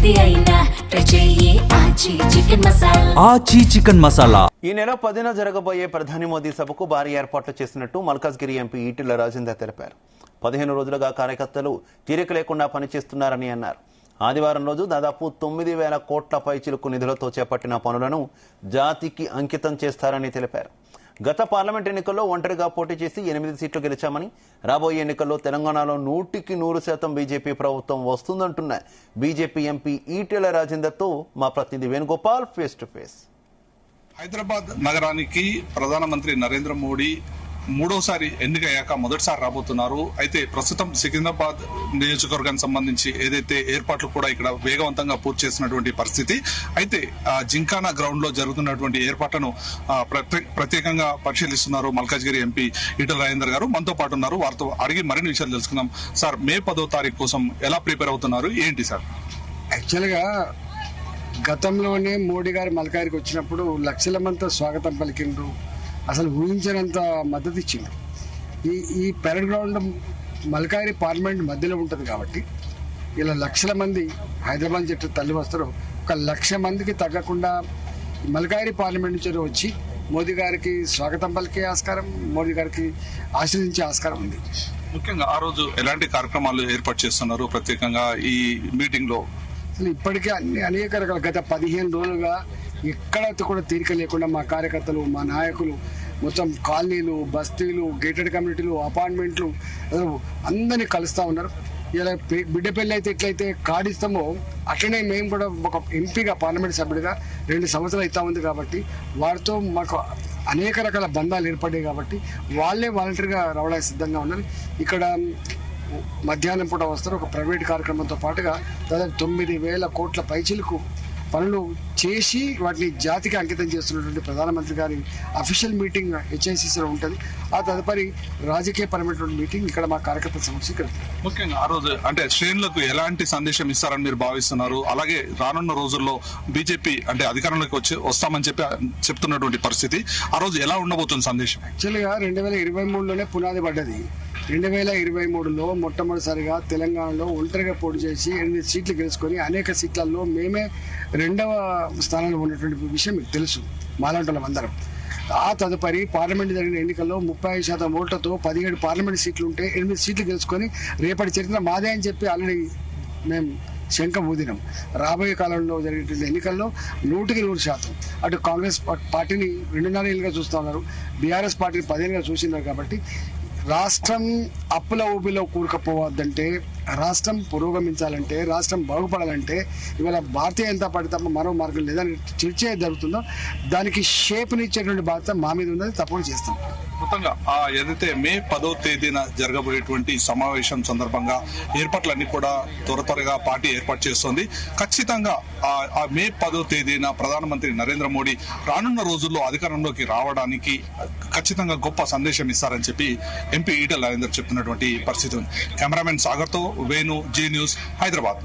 ఏది అయినా ట్రై చెయ్యి ఆచి చికెన్ మసాలా. ఆచి చికెన్ మసాలా. ఈ నెల 10న జరగబోయే ప్రధాని మోదీ సభకు భారీ ఏర్పాట్లు చేసినట్టు మల్కాజ్గిరి ఎంపీ ఈటెల రాజేందర్ తెలిపారు. 15 రోజులుగా కార్యకర్తలు తీరిక లేకుండా పనిచేస్తున్నారని అన్నారు. ఆదివారం రోజు దాదాపు 9,000 కోట్ల పైచిలుకు నిధులతో చేపట్టిన పనులను జాతికి అంకితం చేస్తారని తెలిపారు. గత పార్లమెంట్ ఎన్నికల్లో ఒంటరిగా పోటీ చేసి 8 సీట్లు గెలిచామని, రాబోయే ఎన్నికల్లో తెలంగాణలో 100% బీజేపీ ప్రభుత్వం వస్తుందంటున్న బీజేపీ ఎంపీ ఈటెల రాజేందర్తో మా ప్రతినిధి Venugopal face to face. Hyderabad నగరానికి ప్రధానమంత్రి నరేంద్ర మోడీ మూడోసారి ఎన్నికయ్యాక మొదటిసారి రాబోతున్నారు. అయితే ప్రస్తుతం సికింద్రాబాద్ నియోజకవర్గానికి సంబంధించి ఏదైతే ఏర్పాట్లు కూడా ఇక్కడ వేగవంతంగా పూర్తి చేసినటువంటి పరిస్థితి. అయితే జింకానా గ్రౌండ్ లో జరుగుతున్నటువంటి ఏర్పాట్లను ప్రత్యేకంగా పరిశీలిస్తున్నారు మల్కాజ్గిరి ఎంపీ ఈటెల రాజేందర్ గారు. మనతో పాటు ఉన్నారు, వారితో అడిగి మరిన్ని విషయాలు తెలుసుకుందాం. సార్, మే 10వ తారీఖు కోసం ఎలా ప్రిపేర్ అవుతున్నారు, ఏంటి సార్? యాక్చువల్గా గతంలోనే మోడీ గారు మల్కాజ్గిరికి వచ్చినప్పుడు లక్షల మంది స్వాగతం పలికిండ్రు, అసలు ఊహించినంత మద్దతు ఇచ్చిండ్రు. ఈ పెరడ్ గ్రౌండ్ మల్కాజ్గిరి పార్లమెంట్ మధ్యలో ఉంటుంది కాబట్టి ఇలా లక్షల మంది హైదరాబాద్ చెట్టు తల్లి వస్తారు. 1,00,000 మందికి తగ్గకుండా మల్కాజ్గిరి పార్లమెంట్ నుంచి వచ్చి మోదీ గారికి స్వాగతం పలికే ఆస్కారం, మోదీ గారికి ఆశీర్వదించే ఆస్కారం ఉంది. ముఖ్యంగా ఆ రోజు ఎలాంటి కార్యక్రమాలు ఏర్పాటు చేస్తున్నారు ప్రత్యేకంగా ఈ మీటింగ్ లో? అసలు ఇప్పటికే అనేక రకాల గత 15 రోజులుగా ఎక్కడైతే కూడా తీరిక లేకుండా మా కార్యకర్తలు, మా నాయకులు మొత్తం కాలనీలు, బస్తీలు, గేటెడ్ కమ్యూనిటీలు, అపార్ట్మెంట్లు అందరినీ కలుస్తూ ఉన్నారు. ఇలా బిడ్డ పెళ్లి అయితే ఎట్లయితే కాడిస్తామో అట్లనే మేము కూడా ఒక ఎంపీగా, పార్లమెంట్ సభ్యుడిగా 2 సంవత్సరాలు అవుతా ఉంది కాబట్టి వారితో మాకు అనేక రకాల బంధాలు ఏర్పడ్డాయి కాబట్టి వాళ్ళే వాలంటరీగా రావడానికి సిద్ధంగా ఉన్నారు. ఇక్కడ మధ్యాహ్నం పూట వస్తారు. ఒక ప్రైవేట్ కార్యక్రమంతో పాటుగా దాదాపు 9,000 కోట్ల పైచిలకు పనులు చేసి వాటిని జాతికి అంకితం చేస్తున్నటువంటి ప్రధానమంత్రి గారి అఫీషియల్ మీటింగ్ హెచ్ఐసిసిలో ఉంటుంది. ఆ తదుపరి రాజకీయ పరమైనటువంటి మీటింగ్ ఇక్కడ మా కార్యకర్తల సమస్య ఇక్కడ. ముఖ్యంగా ఆ రోజు అంటే శ్రేణులకు ఎలాంటి సందేశం ఇస్తారని మీరు భావిస్తున్నారు? అలాగే రానున్న రోజుల్లో బీజేపీ అంటే అధికారంలోకి వస్తామని చెప్తున్నటువంటి పరిస్థితి, ఆ రోజు ఎలా ఉండబోతుంది సందేశం? యాక్చువల్గా 2023లోనే పునాది పడ్డది. 2023లో మొట్టమొదటిసారిగా తెలంగాణలో ఒంటరిగా పోటీ చేసి 8 సీట్లు గెలుచుకొని అనేక సీట్లలో మేమే 2వ స్థానంలో ఉన్నటువంటి విషయం మీకు తెలుసు మాలాంటి వాళ్ళందరం. ఆ తదుపరి పార్లమెంట్ జరిగిన ఎన్నికల్లో 35% ఓట్లతో 17 పార్లమెంట్ సీట్లు ఉంటే 8 సీట్లు గెలుచుకొని రేపటి చరిత్ర మాదే అని చెప్పి ఆల్రెడీ మేము శంఖ ఊదినాం. రాబోయే కాలంలో జరిగేటువంటి ఎన్నికల్లో 100% అటు కాంగ్రెస్ పార్టీని 2.5 ఏళ్ళుగా చూస్తూ ఉన్నారు, బీఆర్ఎస్ పార్టీని 10 ఏళ్ళుగా చూసినారు. కాబట్టి రాష్ట్రం అప్పుల ఊబిలో కూరుకుపోవద్దంటే, రాష్ట్రం పురోగమించాలంటే, రాష్ట్రం బాగుపడాలంటే ఇవాళ భారతీయ జనతా పార్టీ తప్ప మరో మార్గం లేదని చర్చ జరుగుతుందో దానికి షేప్నిచ్చేటువంటి బాధ్యత మా మీద ఉన్నది, తప్పకుండా చేస్తాం. మొత్తంగా ఏదైతే మే 10వ తేదీన జరగబోయేటువంటి సమావేశం సందర్భంగా ఏర్పాట్లన్నీ కూడా త్వరగా పార్టీ ఏర్పాటు చేస్తోంది. ఖచ్చితంగా ఆ మే 10వ తేదీన ప్రధానమంత్రి నరేంద్ర మోడీ రానున్న రోజుల్లో అధికారంలోకి రావడానికి ఖచ్చితంగా గొప్ప సందేశం ఇస్తారని చెప్పి ఎంపీ ఈటెల రాజేందర్ చెప్తున్నటువంటి పరిస్థితి ఉంది. కెమెరామెన్ సాగర్తో వేణు, జీ న్యూస్, హైదరాబాద్.